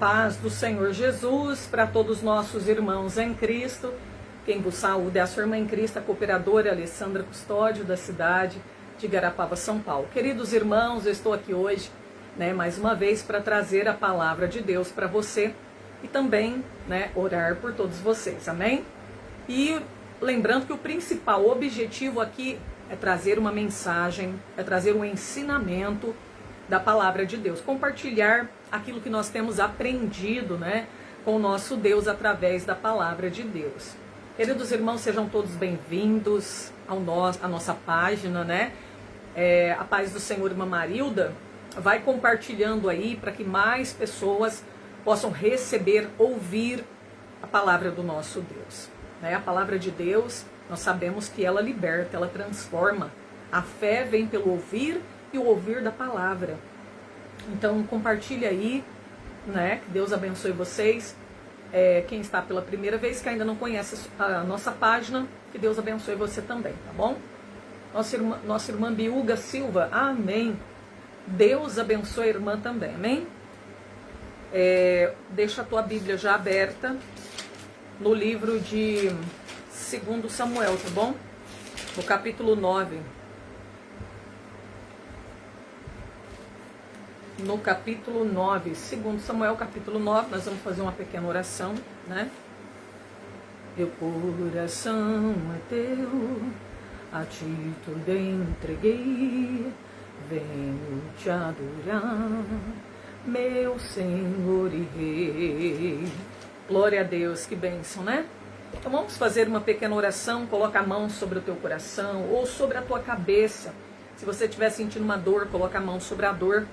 paz do Senhor Jesus para todos os nossos irmãos em Cristo. Quem vos saúda é a sua irmã em Cristo, a cooperadora Alessandra Custódio, da cidade de Igarapava, São Paulo. Queridos irmãos, eu estou aqui hoje, mais uma vez, para trazer a palavra de Deus para você e também, orar por todos vocês, amém? E lembrando que o principal objetivo aqui é trazer uma mensagem, é trazer um ensinamento da palavra de Deus, compartilhar aquilo que nós temos aprendido, com o nosso Deus através da palavra de Deus. Queridos irmãos, sejam todos bem-vindos à nossa página, a paz do Senhor, irmã Marilda, vai compartilhando aí para que mais pessoas possam receber, ouvir a palavra do nosso Deus. A palavra de Deus, nós sabemos que ela liberta, ela transforma. A fé vem pelo ouvir e o ouvir da palavra. Então compartilhe aí, que Deus abençoe vocês. Quem está pela primeira vez, que ainda não conhece a nossa página, que Deus abençoe você também, tá bom? Nossa irmã Biuga Silva, amém. Deus abençoe a irmã também, amém? Deixa a tua Bíblia já aberta no livro de 2 Samuel, tá bom? No capítulo 9. No capítulo 9, 2 Samuel, capítulo 9, nós vamos fazer uma pequena oração, Meu coração é teu, a ti tudo entreguei, venho te adorar, meu Senhor e Rei. Glória a Deus, que bênção, Então vamos fazer uma pequena oração, coloca a mão sobre o teu coração ou sobre a tua cabeça. Se você estiver sentindo uma dor, coloca a mão sobre a dor.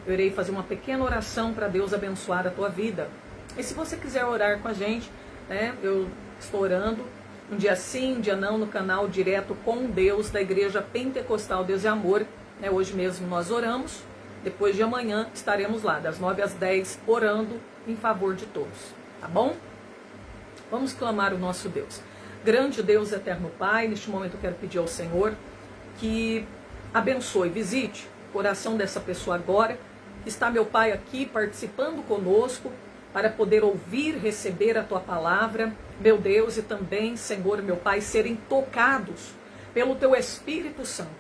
Eu irei fazer uma pequena oração para Deus abençoar a tua vida. E se você quiser orar com a gente, eu estou orando um dia sim, um dia não, no canal Direto com Deus da Igreja Pentecostal Deus e Amor. Hoje mesmo nós oramos, depois de amanhã estaremos lá, das 9 às 10, orando em favor de todos, tá bom? Vamos clamar o nosso Deus. Grande Deus, eterno Pai, neste momento eu quero pedir ao Senhor que abençoe, visite o coração dessa pessoa agora. Está meu Pai aqui participando conosco para poder ouvir, receber a Tua palavra, meu Deus, e também, Senhor, meu Pai, serem tocados pelo Teu Espírito Santo.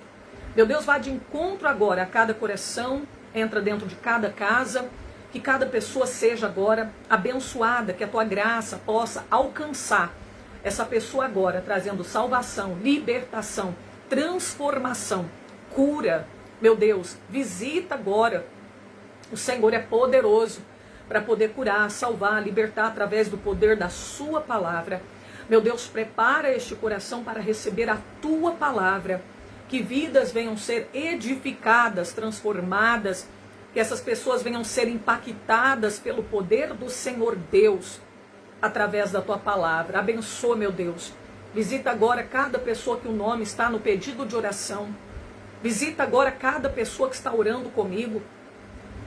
Meu Deus, vá de encontro agora a cada coração, entra dentro de cada casa, que cada pessoa seja agora abençoada, que a Tua graça possa alcançar essa pessoa agora, trazendo salvação, libertação, transformação, cura. Meu Deus, visita agora. O Senhor é poderoso para poder curar, salvar, libertar através do poder da sua palavra. Meu Deus, prepara este coração para receber a tua palavra. Que vidas venham ser edificadas, transformadas. Que essas pessoas venham ser impactadas pelo poder do Senhor Deus através da tua palavra. Abençoa, meu Deus. Visita agora cada pessoa que o nome está no pedido de oração. Visita agora cada pessoa que está orando comigo.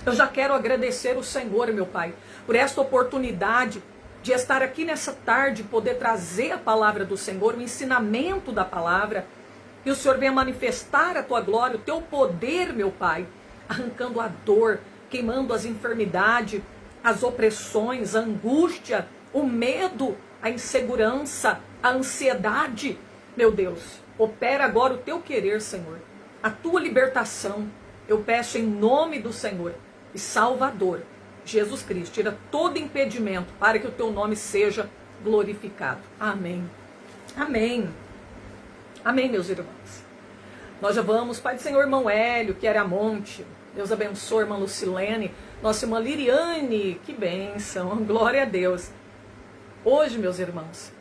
Eu já quero agradecer o Senhor, meu Pai, por esta oportunidade de estar aqui nessa tarde, poder trazer a palavra do Senhor, o ensinamento da palavra, que o Senhor venha manifestar a tua glória, o teu poder, meu Pai, arrancando a dor, queimando as enfermidades, as opressões, a angústia, o medo, a insegurança, a ansiedade. Meu Deus, opera agora o teu querer, Senhor, a tua libertação. Eu peço em nome do Senhor e Salvador, Jesus Cristo, tira todo impedimento para que o teu nome seja glorificado. Amém. Amém. Amém, meus irmãos. Nós já vamos, Pai do Senhor, irmão Hélio, que era Monte. Deus abençoe, irmã Lucilene, nossa irmã Liriane, que bênção, glória a Deus. Hoje, meus irmãos,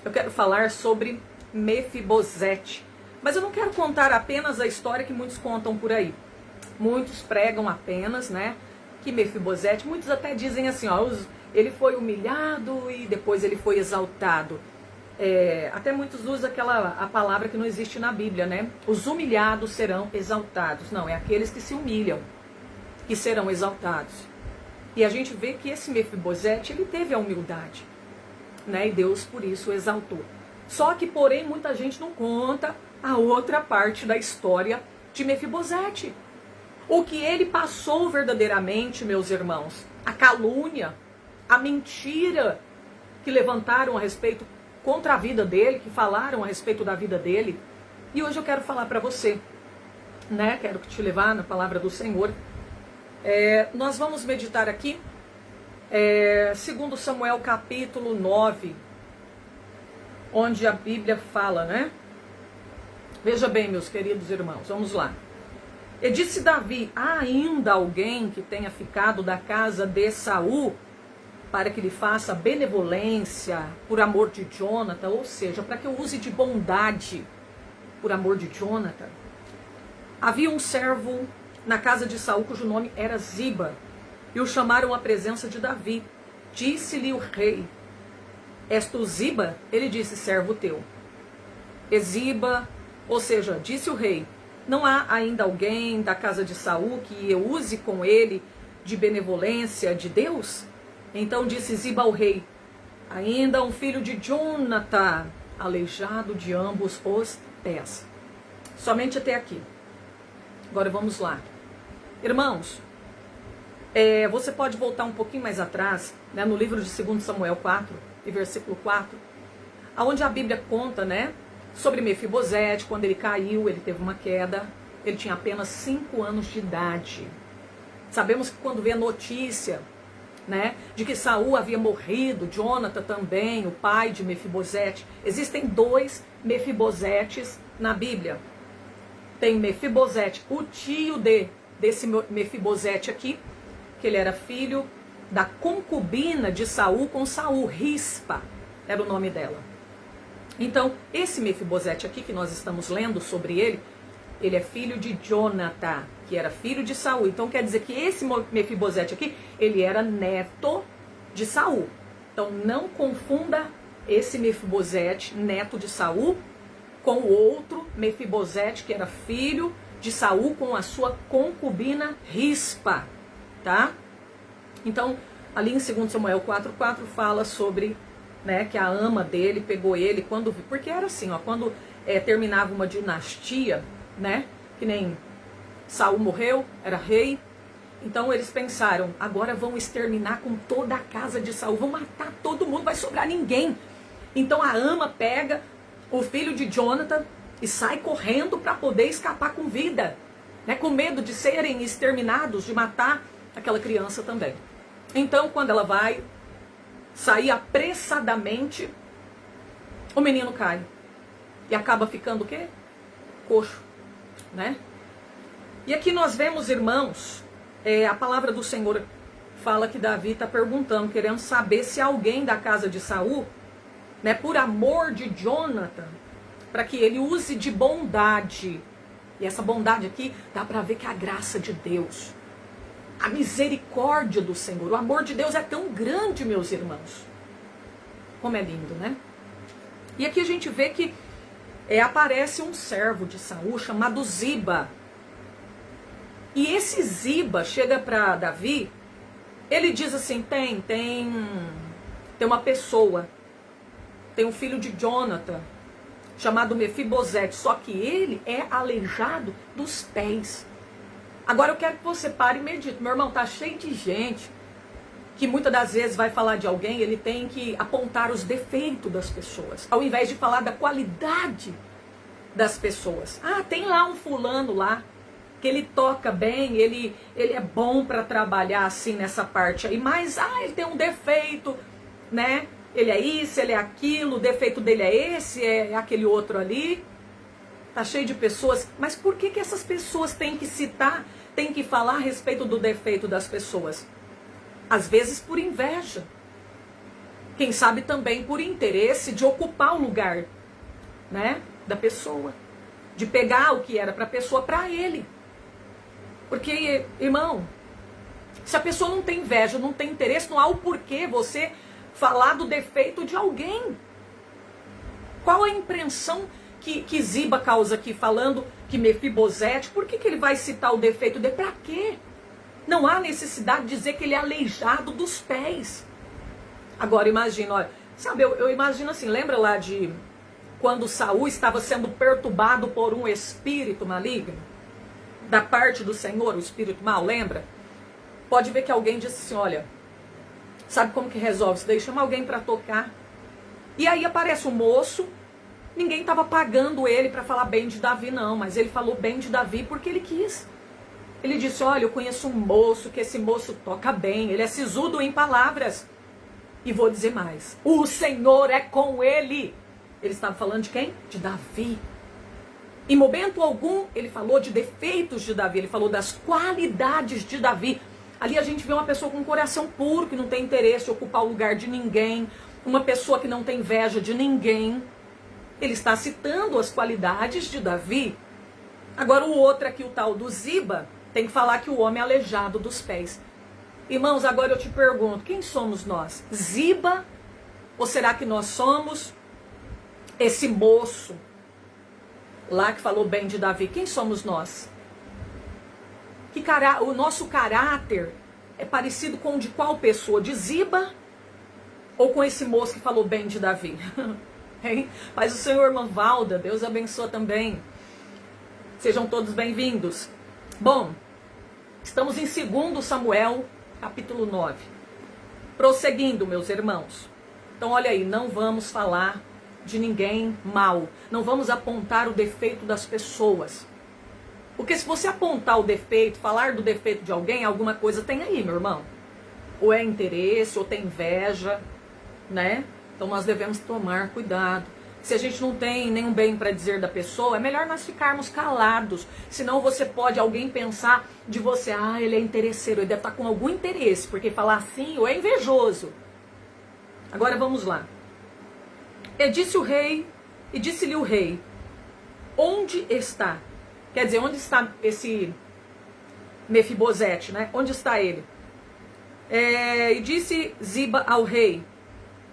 eu quero falar sobre Mefibosete, mas eu não quero contar apenas a história que muitos contam por aí. Muitos pregam apenas, que Mefibosete, muitos até dizem assim, ele foi humilhado e depois ele foi exaltado. Até muitos usam a palavra que não existe na Bíblia, Os humilhados serão exaltados. Não, é aqueles que se humilham que serão exaltados. E a gente vê que esse Mefibosete, ele teve a humildade, E Deus por isso o exaltou. Só que, porém, muita gente não conta a outra parte da história de Mefibosete. O que ele passou verdadeiramente, meus irmãos, a calúnia, a mentira que levantaram a respeito contra a vida dele, que falaram a respeito da vida dele. E hoje eu quero falar para você, né? Quero te levar na palavra do Senhor. Nós vamos meditar aqui, segundo Samuel capítulo 9, onde a Bíblia fala, né? Veja bem, meus queridos irmãos, vamos lá. E disse Davi: há ainda alguém que tenha ficado da casa de Saul para que lhe faça benevolência por amor de Jonathan, ou seja, para que eu use de bondade por amor de Jonathan. Havia um servo na casa de Saul cujo nome era Ziba, e o chamaram à presença de Davi. Disse-lhe o rei: és tu Ziba? Ele disse: servo teu. E Ziba, ou seja, disse o rei: não há ainda alguém da casa de Saul que eu use com ele de benevolência de Deus? Então disse Ziba ao rei: ainda um filho de Jonathan, aleijado de ambos os pés. Somente até aqui. Agora vamos lá. Irmãos, você pode voltar um pouquinho mais atrás, né, no livro de 2 Samuel 4, e versículo 4, onde a Bíblia conta, né, sobre Mefibosete. Quando ele caiu, ele teve uma queda, ele tinha apenas 5 anos de idade. Sabemos que quando vê a notícia, né, de que Saul havia morrido, Jonathan também, o pai de Mefibosete, existem 2 Mefibosetes na Bíblia. Tem Mefibosete, o tio desse Mefibosete aqui, que ele era filho da concubina de Saul com Saul, Rispa era o nome dela. Então, esse Mefibosete aqui que nós estamos lendo sobre ele é filho de Jonathan, que era filho de Saul. Então quer dizer que esse Mefibosete aqui, ele era neto de Saul. Então não confunda esse Mefibosete, neto de Saul, com o outro Mefibosete, que era filho de Saul com a sua concubina Rispa, tá? Então, ali em 2 Samuel 4:4 fala sobre, né, que a ama dele pegou ele quando... Porque era assim, ó, quando terminava uma dinastia, né, que nem Saul morreu, era rei, então eles pensaram: agora vão exterminar com toda a casa de Saul, vão matar todo mundo, vai sobrar ninguém. Então a ama pega o filho de Jonathan e sai correndo para poder escapar com vida, né, com medo de serem exterminados, de matar aquela criança também. Então quando ela vai sair apressadamente, o menino cai e acaba ficando o quê? Coxo, né? E aqui nós vemos, irmãos, a palavra do Senhor fala que Davi está perguntando, querendo saber se alguém da casa de Saul, né, por amor de Jonathan, para que ele use de bondade. E essa bondade aqui dá para ver que é a graça de Deus, a misericórdia do Senhor, o amor de Deus é tão grande, meus irmãos. Como é lindo, né? E aqui a gente vê que aparece um servo de Saul chamado Ziba. E esse Ziba chega para Davi, ele diz assim: tem uma pessoa, tem um filho de Jonathan, chamado Mefibosete, só que ele é aleijado dos pés. Agora eu quero que você pare e medite. Meu irmão, tá cheio de gente que muitas das vezes vai falar de alguém, ele tem que apontar os defeitos das pessoas, ao invés de falar da qualidade das pessoas. Ah, tem lá um fulano lá, que ele toca bem, ele é bom para trabalhar assim nessa parte aí, mas ele tem um defeito, né? Ele é isso, ele é aquilo, o defeito dele é esse, é aquele outro ali. Tá cheio de pessoas, mas por que essas pessoas têm que citar, têm que falar a respeito do defeito das pessoas? Às vezes por inveja. Quem sabe também por interesse de ocupar o lugar, né, da pessoa. De pegar o que era para a pessoa para ele. Porque, irmão, se a pessoa não tem inveja, não tem interesse, não há o porquê você falar do defeito de alguém. Qual a impressão que Ziba causa aqui, falando que Mefibosete, por que ele vai citar o defeito dele? Para quê? Não há necessidade de dizer que ele é aleijado dos pés. Agora imagina, olha, sabe, eu imagino assim, lembra lá de quando Saul estava sendo perturbado por um espírito maligno? Da parte do Senhor, o espírito mau, lembra? Pode ver que alguém disse assim, olha, sabe como que resolve isso daí? Chama alguém para tocar. E aí aparece um moço, ninguém estava pagando ele para falar bem de Davi não, mas ele falou bem de Davi porque ele quis. Ele disse, olha, eu conheço um moço, que esse moço toca bem, ele é sisudo em palavras. E vou dizer mais, o Senhor é com ele. Ele estava falando de quem? De Davi. Em momento algum, ele falou de defeitos de Davi, ele falou das qualidades de Davi. Ali a gente vê uma pessoa com um coração puro, que não tem interesse em ocupar o lugar de ninguém, uma pessoa que não tem inveja de ninguém. Ele está citando as qualidades de Davi. Agora o outro aqui, o tal do Ziba, tem que falar que o homem é aleijado dos pés. Irmãos, agora eu te pergunto, quem somos nós? Ziba? Ou será que nós somos esse moço lá que falou bem de Davi? Quem somos nós? O nosso caráter é parecido com o de qual pessoa? De Ziba? Ou com esse moço que falou bem de Davi? Hein? Mas o Senhor, irmã Valda, Deus abençoa também. Sejam todos bem-vindos. Bom, estamos em 2 Samuel, capítulo 9. Prosseguindo, meus irmãos. Então, olha aí, não vamos falar de ninguém mal. Não vamos apontar o defeito das pessoas. Porque se você apontar o defeito, falar do defeito de alguém, alguma coisa tem aí, meu irmão. Ou é interesse, ou tem inveja, né? Então nós devemos tomar cuidado. Se a gente não tem nenhum bem para dizer da pessoa, é melhor nós ficarmos calados. Senão alguém pensar de você, ele é interesseiro, ele deve estar com algum interesse, porque falar assim, ou é invejoso. Agora vamos lá. E disse-lhe o rei, onde está? Quer dizer, onde está esse Mefibosete, né? Onde está ele? E disse Ziba ao rei,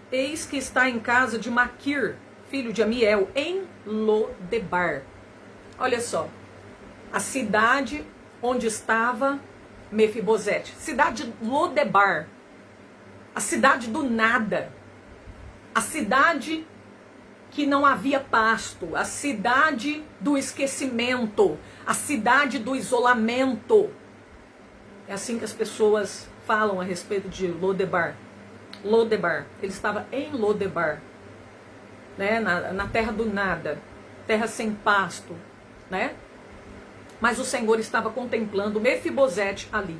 eis que está em casa de Maquir, filho de Amiel, em Lodebar. Olha só, a cidade onde estava Mefibosete, cidade de Lodebar, a cidade do nada, a cidade que não havia pasto, a cidade do esquecimento, a cidade do isolamento. É assim que as pessoas falam a respeito de Lodebar. Lodebar, ele estava em Lodebar, né? na terra do nada, terra sem pasto, né? Mas o Senhor estava contemplando Mefibosete ali.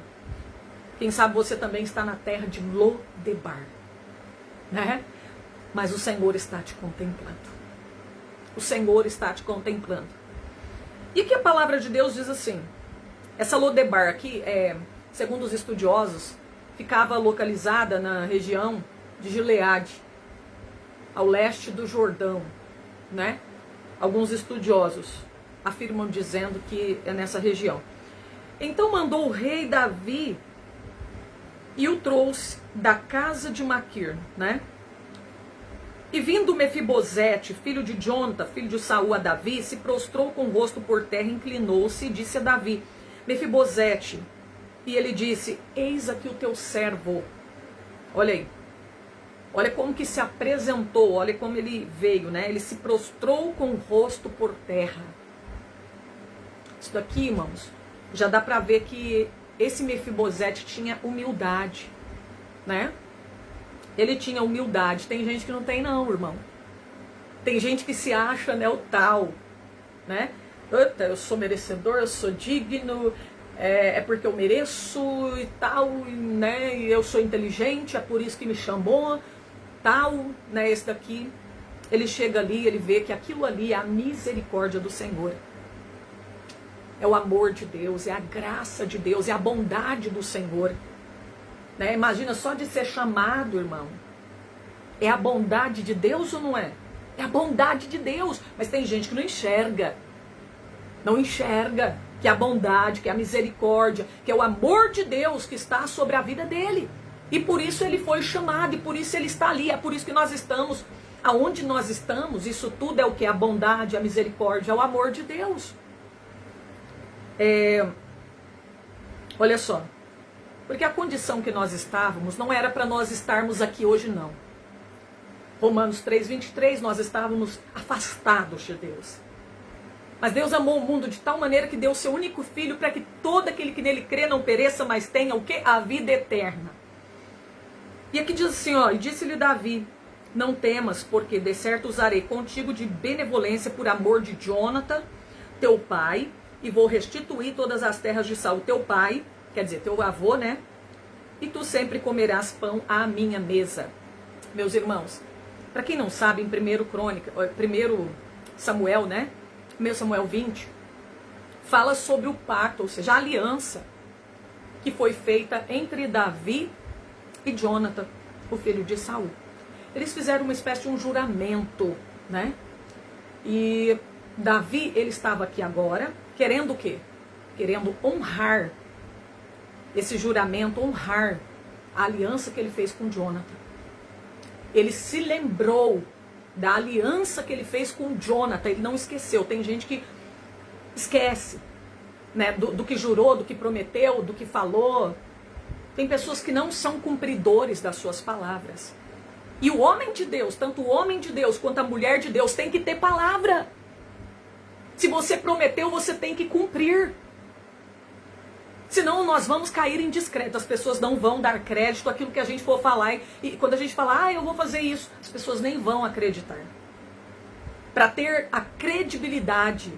Quem sabe você também está na terra de Lodebar, né? Mas o Senhor está te contemplando. O Senhor está te contemplando. E que a palavra de Deus diz assim, essa Lodebar aqui, segundo os estudiosos, ficava localizada na região de Gileade, ao leste do Jordão, né? Alguns estudiosos afirmam dizendo que é nessa região. Então mandou o rei Davi e o trouxe da casa de Maquir, né? E vindo Mefibosete, filho de Jonta, filho de Saul, a Davi, se prostrou com o rosto por terra, inclinou-se e disse a Davi, Mefibosete. E ele disse, eis aqui o teu servo. Olha aí. Olha como que se apresentou, olha como ele veio, né? Ele se prostrou com o rosto por terra. Isso daqui, irmãos, já dá pra ver que esse Mefibosete tinha humildade, né? Ele tinha humildade. Tem gente que não tem não, irmão. Tem gente que se acha, né, o tal, né? Eu sou merecedor, eu sou digno, é porque eu mereço e tal, né? E eu sou inteligente, é por isso que me chamou, tal, né? Esse daqui, ele chega ali, ele vê que aquilo ali é a misericórdia do Senhor. É o amor de Deus, é a graça de Deus, é a bondade do Senhor. Né? Imagina só de ser chamado, irmão. É a bondade de Deus ou não é? É a bondade de Deus. Mas tem gente que não enxerga. Não enxerga que é a bondade, que é a misericórdia, que é o amor de Deus que está sobre a vida dele. E por isso ele foi chamado, e por isso ele está ali. É por isso que nós estamos aonde nós estamos. Isso tudo é o que? A bondade, a misericórdia, é o amor de Deus. Olha só. Porque a condição que nós estávamos não era para nós estarmos aqui hoje, não. Romanos 3:23, nós estávamos afastados de Deus. Mas Deus amou o mundo de tal maneira que deu o seu único filho para que todo aquele que nele crê não pereça, mas tenha o quê? A vida eterna. E aqui diz assim, ó, e disse-lhe Davi, não temas, porque de certo usarei contigo de benevolência por amor de Jonathan, teu pai, e vou restituir todas as terras de Saul, teu pai, quer dizer, teu avô, né? E tu sempre comerás pão à minha mesa. Meus irmãos, para quem não sabe, em 1 Samuel, né? 1 Samuel 20, fala sobre o pacto, ou seja, a aliança que foi feita entre Davi e Jonathan, o filho de Saul. Eles fizeram uma espécie de um juramento, né? E Davi, ele estava aqui agora, querendo o quê? Querendo honrar esse juramento, honrar a aliança que ele fez com Jonathan. Ele se lembrou da aliança que ele fez com Jonathan, ele não esqueceu. Tem gente que esquece, né, do que jurou, do que prometeu, do que falou. Tem pessoas que não são cumpridores das suas palavras. E o homem de Deus, tanto o homem de Deus quanto a mulher de Deus, tem que ter palavra. Se você prometeu, você tem que cumprir. Senão nós vamos cair em descrédito. As pessoas não vão dar crédito àquilo que a gente for falar. E quando a gente falar, eu vou fazer isso, as pessoas nem vão acreditar. Para ter a credibilidade,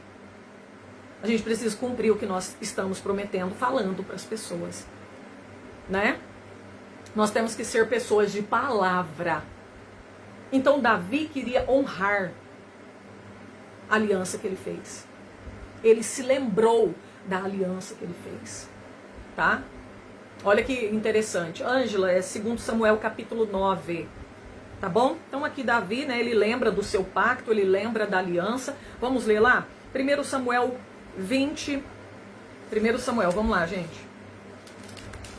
a gente precisa cumprir o que nós estamos prometendo, falando para as pessoas. Né? Nós temos que ser pessoas de palavra. Então Davi queria honrar a aliança que ele fez. Ele se lembrou da aliança que ele fez. Tá? Olha que interessante. Ângela, é 2 Samuel capítulo 9. Tá bom? Então aqui Davi, né, ele lembra do seu pacto, ele lembra da aliança. Vamos ler lá? 1 Samuel 20. 1 Samuel, vamos lá, gente.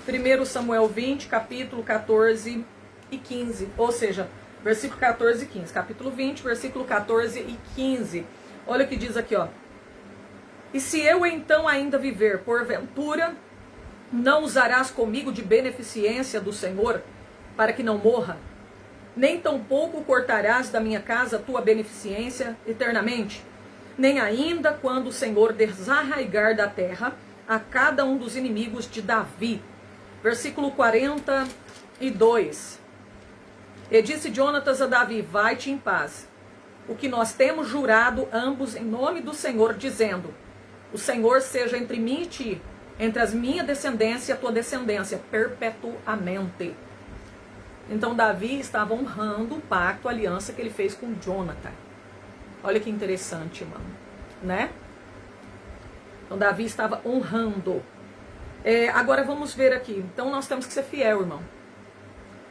1 Samuel 20, capítulo 14 e 15. Ou seja, versículo 14 e 15. Capítulo 20, versículo 14 e 15. Olha o que diz aqui, ó. E se eu então ainda viver, porventura, não usarás comigo de beneficência do Senhor, para que não morra? Nem tampouco cortarás da minha casa a tua beneficência eternamente? Nem ainda quando o Senhor desarraigar da terra a cada um dos inimigos de Davi. Versículo 42. E disse Jonatas a Davi, vai-te em paz. O que nós temos jurado ambos em nome do Senhor, dizendo, o Senhor seja entre mim e ti, entre as minha descendência e a tua descendência, perpetuamente. Então Davi estava honrando o pacto, a aliança que ele fez com Jonathan. Olha que interessante, irmão, né? Então Davi estava honrando. Agora vamos ver aqui. Então nós temos que ser fiel, irmão.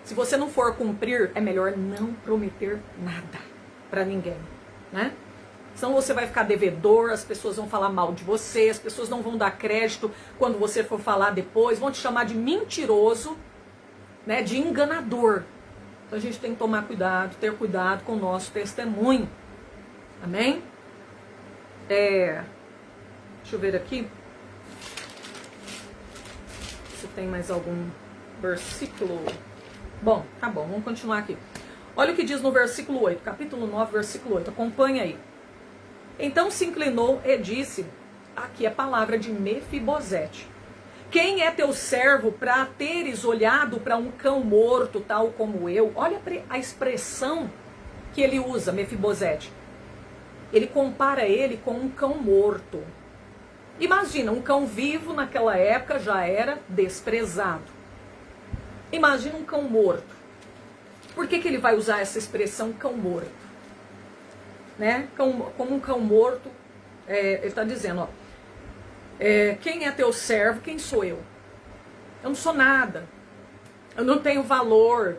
Se você não for cumprir, é melhor não prometer nada para ninguém, né? Senão você vai ficar devedor, as pessoas vão falar mal de você, as pessoas não vão dar crédito quando você for falar depois, vão te chamar de mentiroso, né, de enganador. Então a gente tem que tomar cuidado, ter cuidado com o nosso testemunho. Amém? Deixa eu ver aqui. Se tem mais algum versículo. Bom, tá bom, vamos continuar aqui. Olha o que diz no versículo 8, capítulo 9, versículo 8. Acompanha aí. Então se inclinou e disse, aqui a palavra de Mefibosete. Quem é teu servo para teres olhado para um cão morto, tal como eu? Olha a expressão que ele usa, Mefibosete. Ele compara ele com um cão morto. Imagina, um cão vivo naquela época já era desprezado. Imagina um cão morto. Por que ele vai usar essa expressão cão morto? Né? Como um cão morto, ele está dizendo, ó, quem é teu servo, quem sou eu? Eu não sou nada, eu não tenho valor,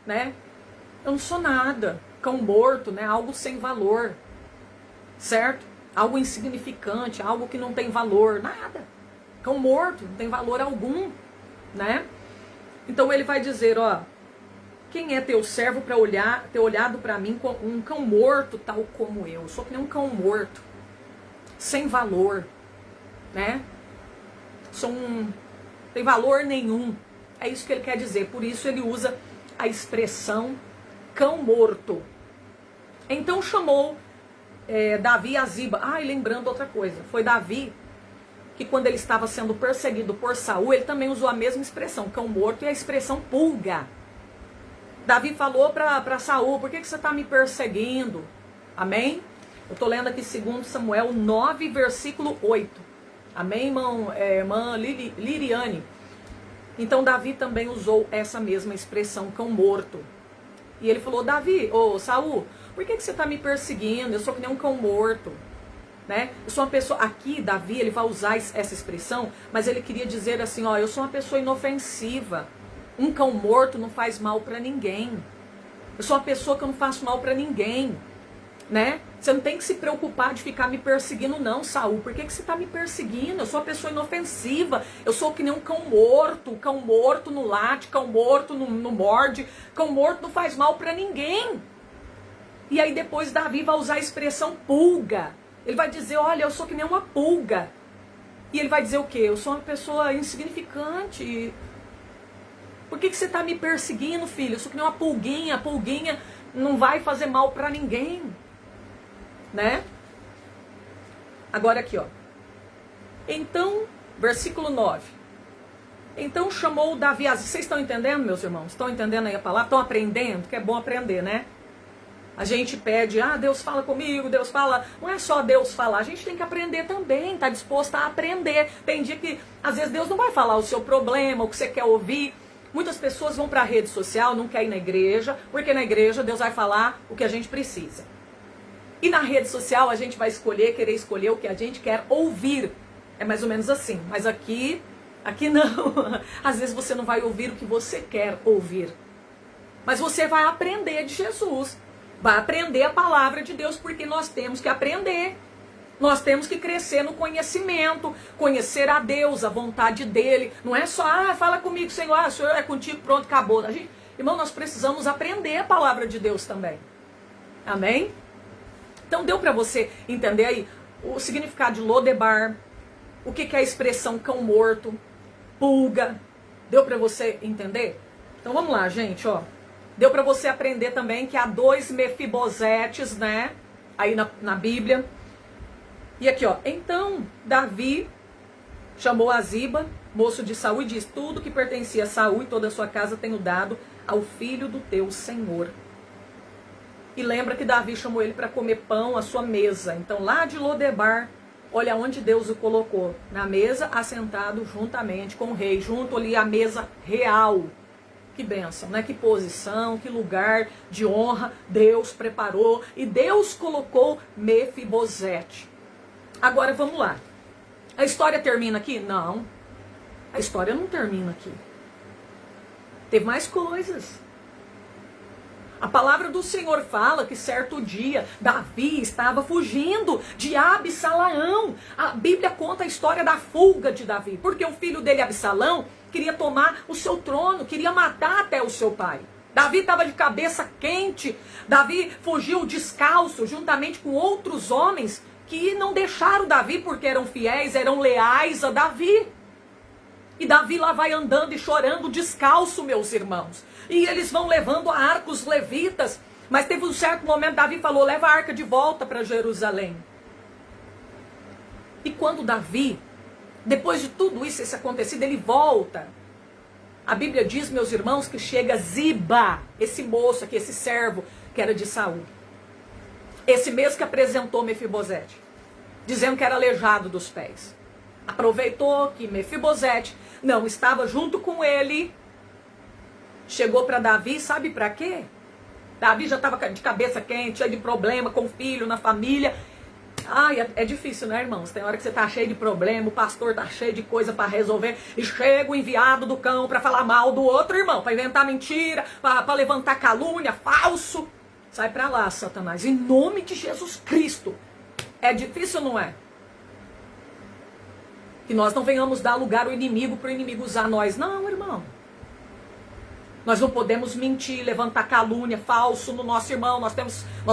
né? Eu não sou nada, cão morto, né? Algo sem valor, certo? Algo insignificante, algo que não tem valor, nada. Cão morto, não tem valor algum, né? Então ele vai dizer, ó, quem é teu servo para ter olhado para mim como um cão morto, tal como eu? Eu sou que nem um cão morto, sem valor, né? Tem valor nenhum. É isso que ele quer dizer. Por isso ele usa a expressão cão morto. Então chamou Davi e a Ziba. E lembrando outra coisa, foi Davi que quando ele estava sendo perseguido por Saul, ele também usou a mesma expressão, cão morto, e a expressão pulga. Davi falou para Saul, por que você está me perseguindo? Amém? Eu estou lendo aqui 2 Samuel 9, versículo 8. Amém, irmã Liriane? Então Davi também usou essa mesma expressão, cão morto. E ele falou, Saul, por que você está me perseguindo? Eu sou que nem um cão morto. Né? Eu sou uma pessoa, aqui Davi ele vai usar essa expressão, mas ele queria dizer assim, eu sou uma pessoa inofensiva. Um cão morto não faz mal para ninguém. Eu sou uma pessoa que eu não faço mal para ninguém. Né? Você não tem que se preocupar de ficar me perseguindo não, Saul. Por que você está me perseguindo? Eu sou uma pessoa inofensiva. Eu sou que nem um cão morto. Cão morto não late, cão morto não morde. Cão morto não faz mal para ninguém. E aí depois Davi vai usar a expressão pulga. Ele vai dizer, olha, eu sou que nem uma pulga. E ele vai dizer o quê? Eu sou uma pessoa insignificante. Por que você está me perseguindo, filho? Eu sou que nem uma pulguinha. A pulguinha não vai fazer mal para ninguém. Né? Agora aqui, Então, versículo 9. Então chamou Davi a Ziba. Vocês estão entendendo, meus irmãos? Estão entendendo aí a palavra? Estão aprendendo? Que é bom aprender, né? A gente pede, Deus fala comigo, Deus fala. Não é só Deus falar, a gente tem que aprender também, tá disposto a aprender. Tem dia que, às vezes, Deus não vai falar o seu problema, o que você quer ouvir. Muitas pessoas vão para a rede social, não querem ir na igreja, porque na igreja Deus vai falar o que a gente precisa. E na rede social a gente vai querer escolher o que a gente quer ouvir. É mais ou menos assim, mas aqui não. Às vezes você não vai ouvir o que você quer ouvir. Mas você vai aprender de Jesus. Vai aprender a palavra de Deus, porque nós temos que aprender. Nós temos que crescer no conhecimento, conhecer a Deus, a vontade dEle. Não é só, fala comigo, Senhor, o Senhor é contigo, pronto, acabou. Irmão, nós precisamos aprender a palavra de Deus também. Amém? Então deu para você entender aí o significado de Lodebar, o que é a expressão cão morto, pulga. Deu para você entender? Então vamos lá, gente, Deu para você aprender também que há 2 Mefibosetes, né? Aí na Bíblia. E aqui, então Davi chamou a Ziba, moço de Saul, e disse, tudo que pertencia a Saul e toda a sua casa tenho dado ao filho do teu Senhor. E lembra que Davi chamou ele para comer pão à sua mesa. Então lá de Lodebar, olha onde Deus o colocou. Na mesa, assentado juntamente com o rei, junto ali à mesa real. Que bênção, né? Que posição, que lugar de honra Deus preparou. E Deus colocou Mefibosete. Agora vamos lá. A história termina aqui? Não. A história não termina aqui. Teve mais coisas. A palavra do Senhor fala que certo dia Davi estava fugindo de Absalão. A Bíblia conta a história da fuga de Davi. Porque o filho dele, Absalão, queria tomar o seu trono, queria matar até o seu pai. Davi estava de cabeça quente. Davi fugiu descalço, juntamente com outros homens que não deixaram Davi porque eram fiéis, eram leais a Davi. E Davi lá vai andando e chorando descalço, meus irmãos. E eles vão levando a arca os levitas. Mas teve um certo momento, Davi falou, leva a arca de volta para Jerusalém. E quando Davi, depois de tudo isso, esse acontecido, ele volta. A Bíblia diz, meus irmãos, que chega Ziba, esse moço aqui, esse servo que era de Saul. Esse mesmo que apresentou Mefibosete, dizendo que era aleijado dos pés. Aproveitou que Mefibosete não estava junto com ele. Chegou para Davi, sabe para quê? Davi já estava de cabeça quente, cheio de problema com o filho, na família. É difícil, né, irmãos? Tem hora que você tá cheio de problema, o pastor tá cheio de coisa para resolver, e chega o enviado do cão para falar mal do outro irmão, para inventar mentira, para levantar calúnia, falso. Sai para lá, Satanás, em nome de Jesus Cristo. É difícil, não é? Que nós não venhamos dar lugar ao inimigo para o inimigo usar nós. Não, irmão. Nós não podemos mentir, levantar calúnia, falso no nosso irmão. Nós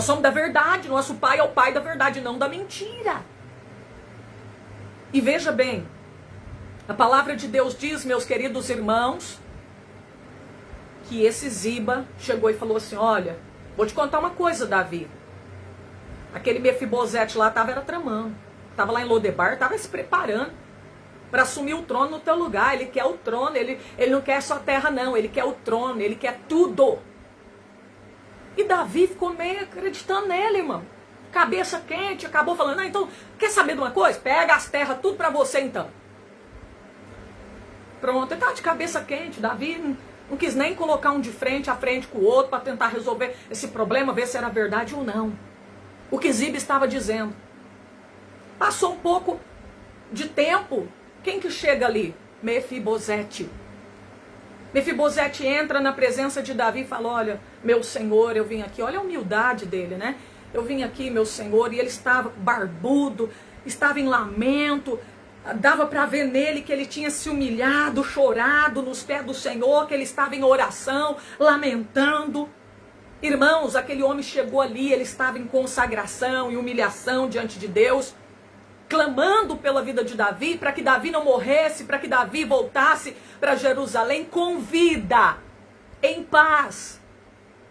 somos da verdade. Nosso pai é o pai da verdade, não da mentira. E veja bem, a palavra de Deus diz, meus queridos irmãos, que esse Ziba chegou e falou assim, olha, vou te contar uma coisa, Davi. Aquele Mefibosete lá estava tramando. Estava lá em Lodebar, estava se preparando para assumir o trono no teu lugar. Ele quer o trono, ele não quer só a terra não, ele quer o trono, ele quer tudo. E Davi ficou meio acreditando nele, irmão. Cabeça quente, acabou falando, então, quer saber de uma coisa? Pega as terras tudo para você então. Pronto, ele estava de cabeça quente. Davi não quis nem colocar um de frente a frente com o outro para tentar resolver esse problema, ver se era verdade ou não. O que Ziba estava dizendo. Passou um pouco de tempo. Quem que chega ali? Mefibosete. Mefibosete entra na presença de Davi e fala, olha, meu senhor, eu vim aqui. Olha a humildade dele, né? Eu vim aqui, meu senhor, e ele estava barbudo, estava em lamento. Dava para ver nele que ele tinha se humilhado, chorado nos pés do Senhor, que ele estava em oração, lamentando. Irmãos, aquele homem chegou ali, ele estava em consagração e humilhação diante de Deus, clamando pela vida de Davi, para que Davi não morresse, para que Davi voltasse para Jerusalém com vida, em paz.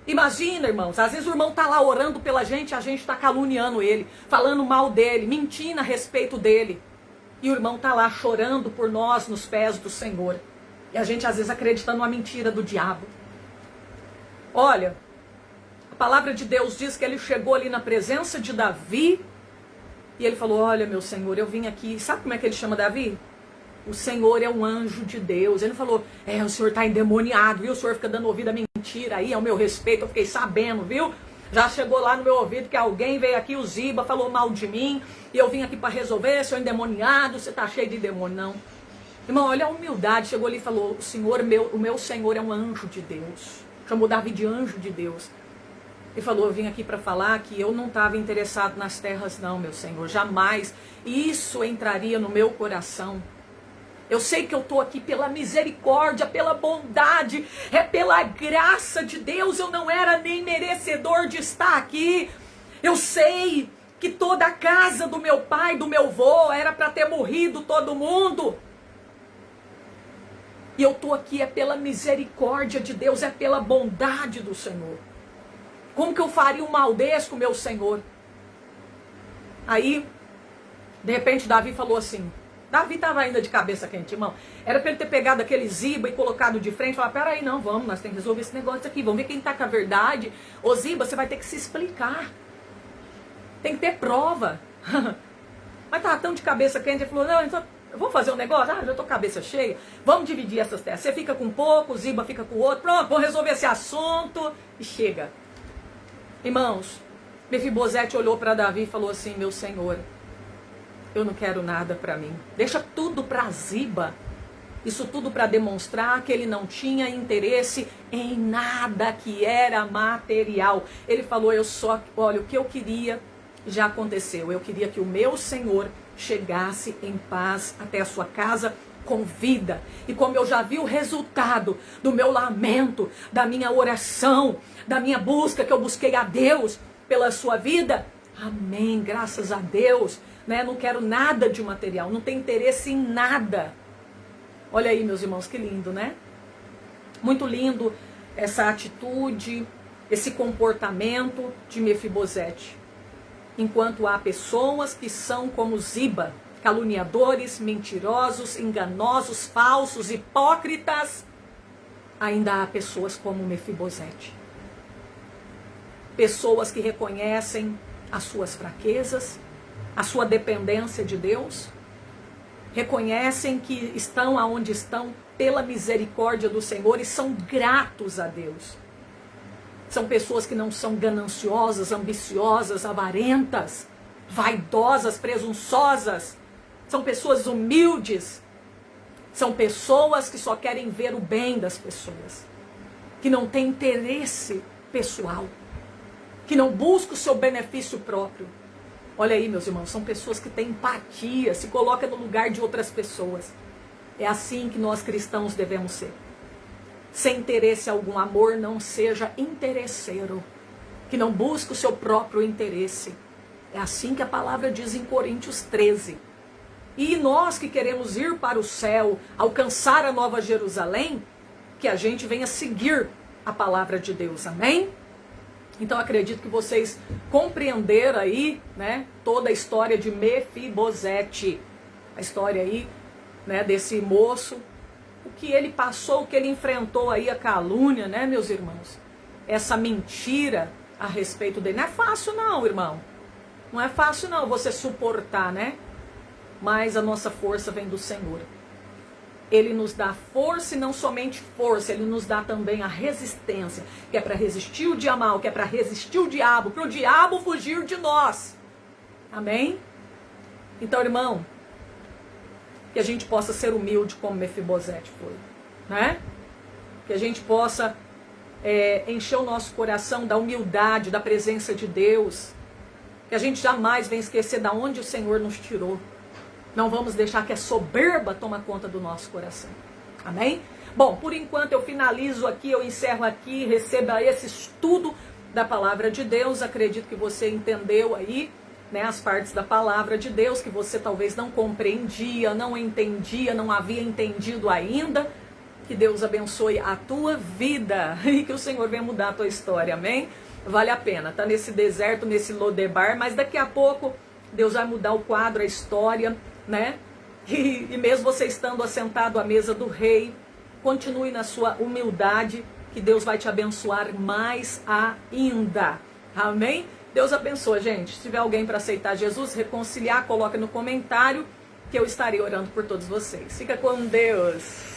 Imagina, irmãos, às vezes o irmão está lá orando pela gente, a gente está caluniando ele, falando mal dele, mentindo a respeito dele. E o irmão está lá chorando por nós nos pés do Senhor. E a gente às vezes acreditando na mentira do diabo. Olha, a palavra de Deus diz que ele chegou ali na presença de Davi. E ele falou, olha meu Senhor, eu vim aqui. Sabe como é que ele chama Davi? O Senhor é um anjo de Deus. Ele falou, o Senhor está endemoniado, viu? O Senhor fica dando ouvido a mentira aí, ao meu respeito. Eu fiquei sabendo, viu? Já chegou lá no meu ouvido que alguém veio aqui, o Ziba, falou mal de mim. E eu vim aqui para resolver, seu endemoniado, você está cheio de demônio. Não. Irmão, olha a humildade. Chegou ali e falou, o meu Senhor é um anjo de Deus. Chamou Davi de anjo de Deus. Ele falou, eu vim aqui para falar que eu não estava interessado nas terras não, meu Senhor. Jamais isso entraria no meu coração. Eu sei que eu estou aqui pela misericórdia, pela bondade, é pela graça de Deus. Eu não era nem merecedor de estar aqui. Eu sei que toda a casa do meu pai, do meu avô, era para ter morrido todo mundo. E eu estou aqui é pela misericórdia de Deus, é pela bondade do Senhor. Como que eu faria um mal desse com o meu Senhor? Aí, de repente, Davi falou assim, Davi estava ainda de cabeça quente, irmão. Era para ele ter pegado aquele Ziba e colocado de frente e falar, peraí, não, vamos, nós temos que resolver esse negócio aqui, vamos ver quem está com a verdade. Ô Ziba, você vai ter que se explicar. Tem que ter prova. Mas estava tão de cabeça quente, ele falou, não, então, vamos fazer um negócio? Já estou com a cabeça cheia, vamos dividir essas terras. Você fica com um pouco, o Ziba fica com o outro, pronto, vamos resolver esse assunto. E chega. Irmãos, Mefibosete olhou para Davi e falou assim, meu senhor, eu não quero nada para mim. Deixa tudo para Ziba. Isso tudo para demonstrar que ele não tinha interesse em nada que era material. Ele falou, olha, o que eu queria já aconteceu. Eu queria que o meu Senhor chegasse em paz até a sua casa com vida. E como eu já vi o resultado do meu lamento, da minha oração, da minha busca que eu busquei a Deus pela sua vida, amém, graças a Deus, né? Não quero nada de material, não tenho interesse em nada. Olha aí, meus irmãos, que lindo, né? Muito lindo essa atitude, esse comportamento de Mefibosete. Enquanto há pessoas que são como Ziba, caluniadores, mentirosos, enganosos, falsos, hipócritas, ainda há pessoas como Mefibosete. Pessoas que reconhecem as suas fraquezas, a sua dependência de Deus, reconhecem que estão aonde estão pela misericórdia do Senhor e são gratos a Deus. São pessoas que não são gananciosas, ambiciosas, avarentas, vaidosas, presunçosas. São pessoas humildes. São pessoas que só querem ver o bem das pessoas. Que não têm interesse pessoal. Que não buscam o seu benefício próprio. Olha aí, meus irmãos, são pessoas que têm empatia, se colocam no lugar de outras pessoas. É assim que nós cristãos devemos ser. Sem interesse algum, amor não seja interesseiro. Que não busque o seu próprio interesse. É assim que a palavra diz em Coríntios 13. E nós que queremos ir para o céu, alcançar a Nova Jerusalém, que a gente venha seguir a palavra de Deus, amém? Então acredito que vocês compreenderam aí, né, toda a história de Mefibosete, a história aí, né, desse moço, o que ele passou, o que ele enfrentou aí, a calúnia, né, meus irmãos, essa mentira a respeito dele. Não é fácil não, irmão, não é fácil não você suportar, né, mas a nossa força vem do Senhor. Ele nos dá força e não somente força, ele nos dá também a resistência, que é para resistir o dia mal, que é para resistir o diabo, para o diabo fugir de nós. Amém? Então, irmão, que a gente possa ser humilde como Mefibosete foi, né? Que a gente possa encher o nosso coração da humildade, da presença de Deus, que a gente jamais venha esquecer de onde o Senhor nos tirou. Não vamos deixar que a soberba tome conta do nosso coração. Amém? Bom, por enquanto eu finalizo aqui, eu encerro aqui, receba esse estudo da palavra de Deus. Acredito que você entendeu aí, né, as partes da palavra de Deus, que você talvez não compreendia, não entendia, não havia entendido ainda. Que Deus abençoe a tua vida e que o Senhor venha mudar a tua história, amém? Vale a pena, tá nesse deserto, nesse Lodebar, mas daqui a pouco Deus vai mudar o quadro, a história, né? E mesmo você estando assentado à mesa do rei, continue na sua humildade, que Deus vai te abençoar mais ainda. Amém? Deus abençoe, gente. Se tiver alguém para aceitar Jesus, reconciliar, coloca no comentário que eu estarei orando por todos vocês. Fica com Deus.